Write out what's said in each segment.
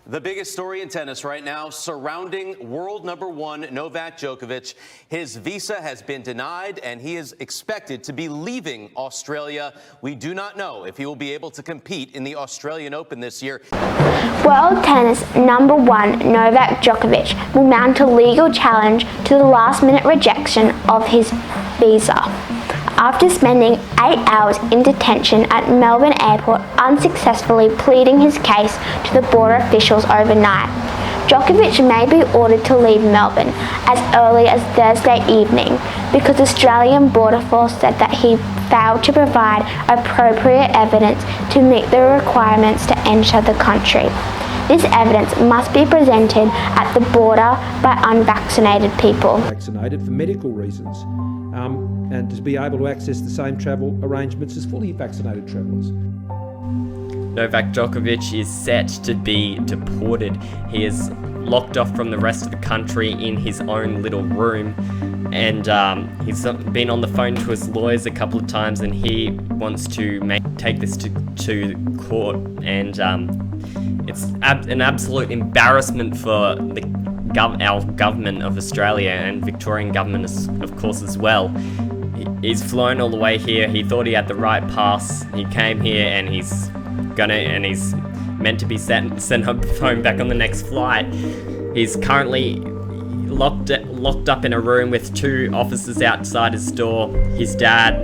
The biggest story in tennis right now surrounding world number one Novak Djokovic. His visa has been denied and he is expected to be leaving Australia. We do not know if he will be able to compete in the Australian Open this year. World tennis number one Novak Djokovic will mount a legal challenge to the last-minute rejection of his visa. After spending 8 hours in detention at Melbourne Airport unsuccessfully pleading his case to the border officials overnight, Djokovic may be ordered to leave Melbourne as early as Thursday evening because Australian Border Force said that he failed to provide appropriate evidence to meet the requirements to enter the country. This evidence must be presented at the border by unvaccinated people. Vaccinated for medical reasons. And to be able to access the same travel arrangements as fully vaccinated travellers. Novak Djokovic is set to be deported. He is locked off from the rest of the country in his own little room, and he's been on the phone to his lawyers a couple of times, and he wants to take this to court, and it's an absolute embarrassment for our government of Australia and Victorian government, of course, as well. He's flown all the way here. He thought he had the right pass. He came here and he's meant to be sent home back on the next flight. He's currently locked up in a room with 2 officers outside his door. His dad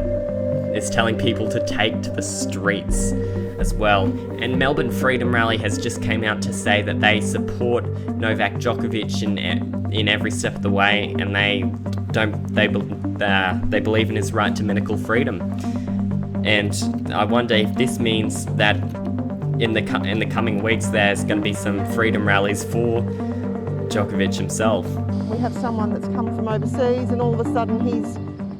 is telling people to take to the streets as well. And Melbourne Freedom Rally has just came out to say that they support Novak Djokovic in every step of the way, and they believe in his right to medical freedom. And I wonder if this means that in the coming weeks there's going to be some freedom rallies for Djokovic himself. We have someone that's come from overseas and all of a sudden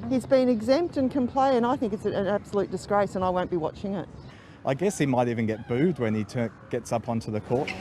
he's been exempt and can play, and I think it's an absolute disgrace, and I won't be watching it. I guess he might even get booed when he gets up onto the court.